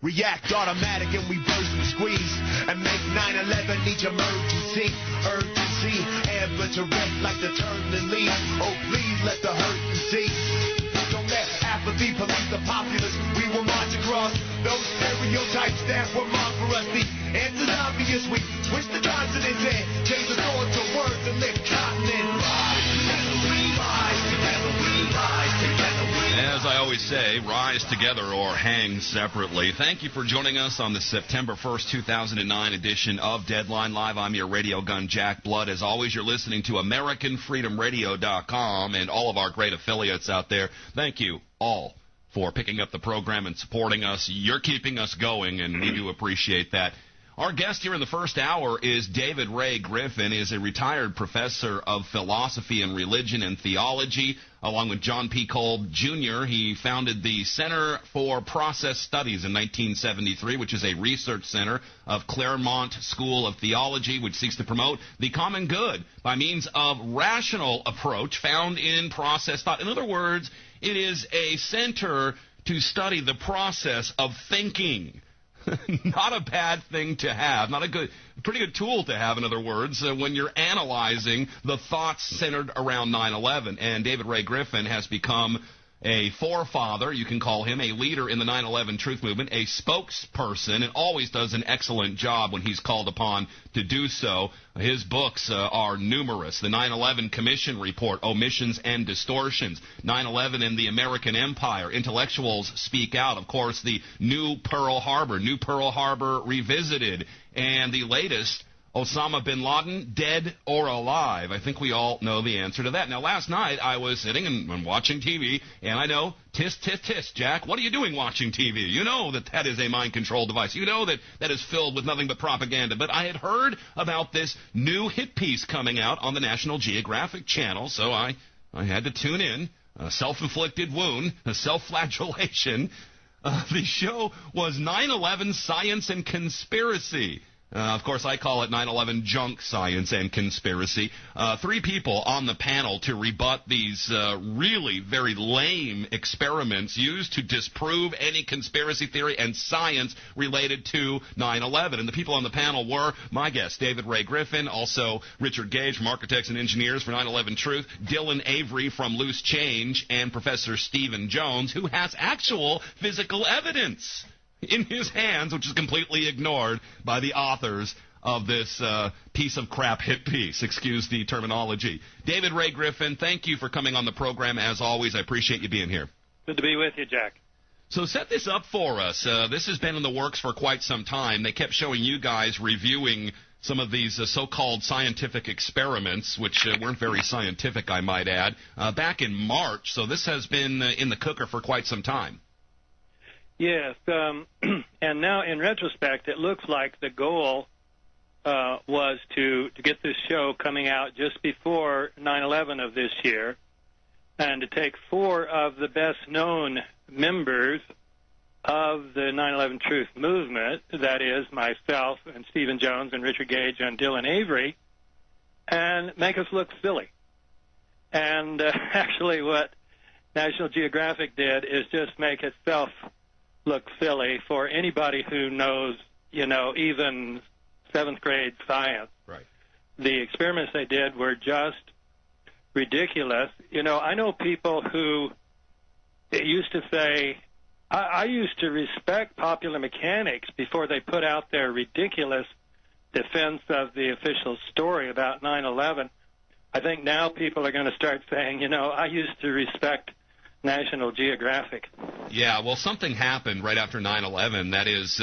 React automatic and we burst and squeeze and make 9/11 each emergency. Urgency, amber to red like the turning leaves. Oh, please let the hurt cease. Don't let apathy police the populace. We will march across those stereotypes that were marked for us. The answer's obvious. We twist the consonants and change the thoughts to words and lift continents. Rise together, we rise together, we rise together, we rise. As I always say, rise together or hang separately. Thank you for joining us on the September 1st, 2009 edition of Deadline Live. I'm your radio gun, Jack Blood. As always, you're listening to AmericanFreedomRadio.com and all of our great affiliates out there. Thank you all for picking up the program and supporting us. You're keeping us going, and we do appreciate that. Our guest here in the first hour is David Ray Griffin. He is a retired professor of philosophy and religion and theology. Along with John P. Kolb Jr., he founded the Center for Process Studies in 1973, which is a research center of Claremont School of Theology, which seeks to promote the common good by means of rational approach found in process thought. In other words, it is a center to study the process of thinking. Not a bad thing to have, pretty good tool to have, in other words, when you're analyzing the thoughts centered around 9/11. And David Ray Griffin has become a forefather, you can call him, a leader in the 9/11 truth movement, a spokesperson, and always does an excellent job when he's called upon to do so. His books are numerous. The 9/11 Commission Report, Omissions and Distortions, 9/11 and the American Empire, Intellectuals Speak Out, of course, the New Pearl Harbor Revisited, and the latest, Osama bin Laden, dead or alive? I think we all know the answer to that. Now, last night I was sitting and watching TV, and I know, tisk, tisk, tisk, Jack, what are you doing watching TV? You know that is a mind control device. You know that is filled with nothing but propaganda. But I had heard about this new hit piece coming out on the National Geographic channel, so I had to tune in. A self-inflicted wound, a self-flagellation. The show was 9/11 Science and Conspiracy. Of course, I call it 9/11 junk science and conspiracy. Three people on the panel to rebut these really very lame experiments used to disprove any conspiracy theory and science related to 9/11. And the people on the panel were my guest, David Ray Griffin, also Richard Gage from Architects and Engineers for 9/11 Truth, Dylan Avery from Loose Change, and Professor Stephen Jones, who has actual physical evidence in his hands, which is completely ignored by the authors of this piece of crap hit piece. Excuse the terminology. David Ray Griffin, thank you for coming on the program. As always, I appreciate you being here. Good to be with you, Jack. So set this up for us. This has been in the works for quite some time. They kept showing you guys reviewing some of these so-called scientific experiments, which weren't very scientific, I might add, back in March. So this has been in the cooker for quite some time. Yes, and now in retrospect, it looks like the goal was to get this show coming out just before 9/11 of this year, and to take four of the best-known members of the 9/11 Truth movement, that is myself and Stephen Jones and Richard Gage and Dylan Avery, and make us look silly. And actually what National Geographic did is just make itself look silly for anybody who knows, even seventh grade science. Right. The experiments they did were just ridiculous. I know people who used to say, I used to respect popular mechanics before they put out their ridiculous defense of the official story about 9/11. I think now people are going to start saying, I used to respect National Geographic. Yeah, well, something happened right after 9/11. That is,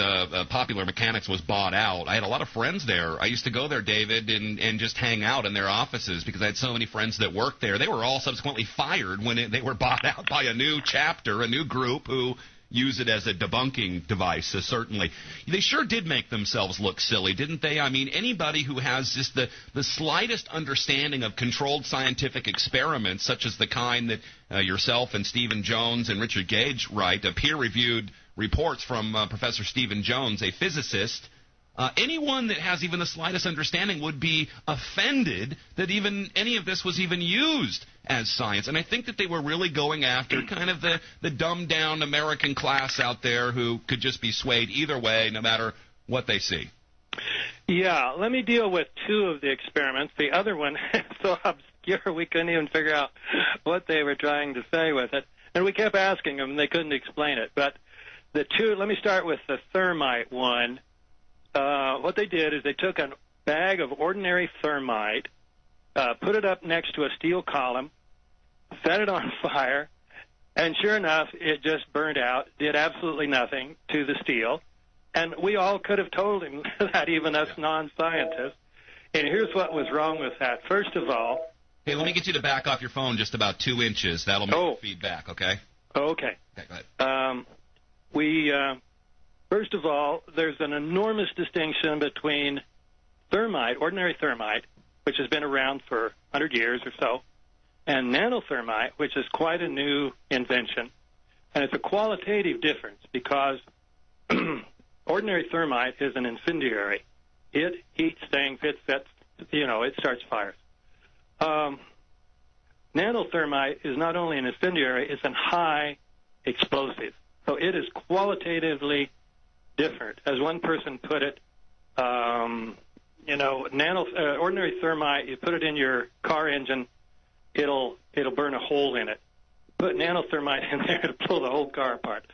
Popular Mechanics was bought out. I had a lot of friends there. I used to go there, David, and just hang out in their offices because I had so many friends that worked there. They were all subsequently fired when they were bought out by a new chapter, a new group who use it as a debunking device, certainly. They sure did make themselves look silly, didn't they? I mean, anybody who has just the slightest understanding of controlled scientific experiments, such as the kind that yourself and Stephen Jones and Richard Gage write, peer-reviewed reports from Professor Stephen Jones, a physicist, Anyone that has even the slightest understanding would be offended that even any of this was even used as science. And I think that they were really going after kind of the dumbed-down American class out there who could just be swayed either way, no matter what they see. Yeah, let me deal with two of the experiments. The other one is so obscure we couldn't even figure out what they were trying to say with it. And we kept asking them, and they couldn't explain it. But the two, let me start with the thermite one. What they did is they took a bag of ordinary thermite, put it up next to a steel column, set it on fire, and sure enough, it just burned out, did absolutely nothing to the steel. And we all could have told him that, even us non-scientists. And here's what was wrong with that. First of all... Hey, let me get you to back off your phone just about 2 inches. That'll make feedback, okay? Okay. Okay, go ahead. First of all, there's an enormous distinction between thermite, ordinary thermite, which has been around for 100 years or so, and nanothermite, which is quite a new invention. And it's a qualitative difference because ordinary thermite is an incendiary. It heats things, it starts fires. Nanothermite is not only an incendiary, it's a high explosive. So it is qualitatively different. As one person put it, ordinary thermite, you put it in your car engine, it'll burn a hole in it. Put nanothermite in there to blow the whole car apart.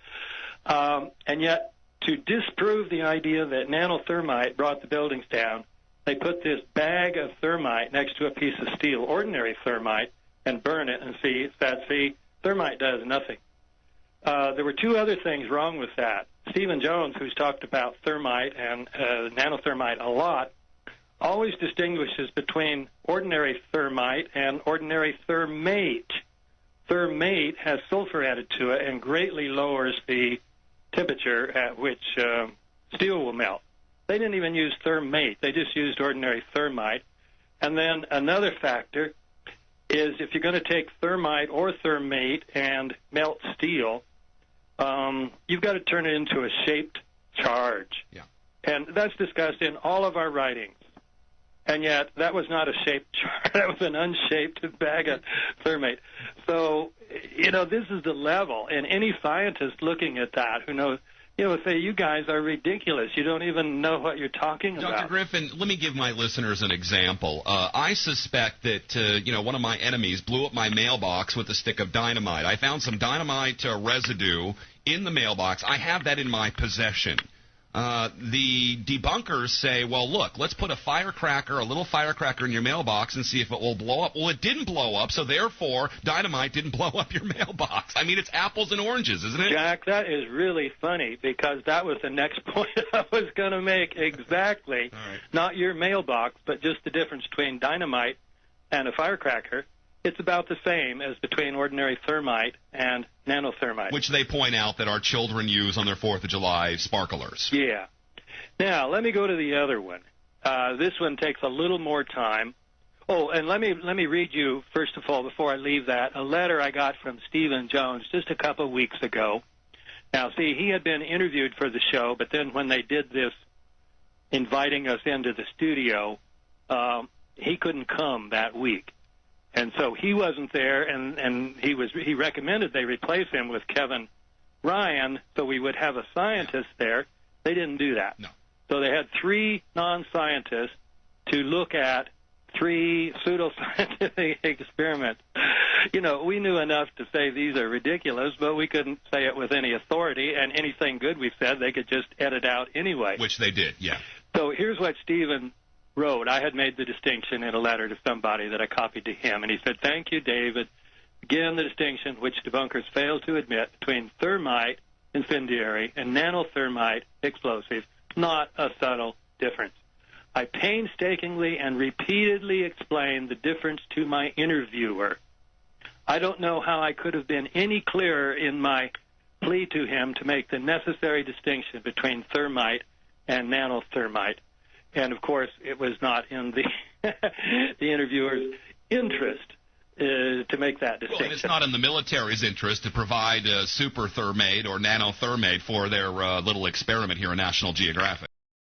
And yet, to disprove the idea that nanothermite brought the buildings down, they put this bag of thermite next to a piece of steel, ordinary thermite, and burn it and see, thermite does nothing. There were two other things wrong with that. Stephen Jones, who's talked about thermite and nanothermite a lot, always distinguishes between ordinary thermite and ordinary thermate. Thermate has sulfur added to it and greatly lowers the temperature at which steel will melt. They didn't even use thermate. They just used ordinary thermite. And then another factor is if you're going to take thermite or thermate and melt steel, you've got to turn it into a shaped charge. Yeah. And that's discussed in all of our writings. And yet that was not a shaped charge. That was an unshaped bag of thermate. So, this is the level. And any scientist looking at that who knows, say, you guys are ridiculous. You don't even know what you're talking about. Dr. Griffin, let me give my listeners an example. I suspect that, one of my enemies blew up my mailbox with a stick of dynamite. I found some dynamite residue in the mailbox. I have that in my possession. The debunkers say, well, look, let's put a little firecracker in your mailbox and see if it will blow up. Well, it didn't blow up, so therefore dynamite didn't blow up your mailbox. I mean, it's apples and oranges, isn't it? Jack, that is really funny because that was the next point I was going to make exactly. All right. Not your mailbox, but just the difference between dynamite and a firecracker. It's about the same as between ordinary thermite and nanothermite. Which they point out that our children use on their 4th of July sparklers. Yeah. Now, let me go to the other one. This one takes a little more time. Oh, and let me read you, first of all, before I leave that, a letter I got from Stephen Jones just a couple of weeks ago. Now, see, he had been interviewed for the show, but then when they did this, inviting us into the studio, he couldn't come that week. And so he wasn't there, and he recommended they replace him with Kevin Ryan so we would have a scientist there. They didn't do that. No. So they had 3 non-scientists to look at 3 pseudoscientific experiments. We knew enough to say these are ridiculous, but we couldn't say it with any authority, and anything good we said they could just edit out anyway. Which they did, yeah. So here's what Stephen wrote. I had made the distinction in a letter to somebody that I copied to him, and he said, "Thank you, David. Again, the distinction which debunkers fail to admit between thermite, incendiary, and nanothermite, explosive, not a subtle difference. I painstakingly and repeatedly explained the difference to my interviewer. I don't know how I could have been any clearer in my plea to him to make the necessary distinction between thermite and nanothermite." And, of course, it was not in the interviewer's interest to make that distinction. Well, and it's not in the military's interest to provide super thermate or nanothermate for their little experiment here in National Geographic.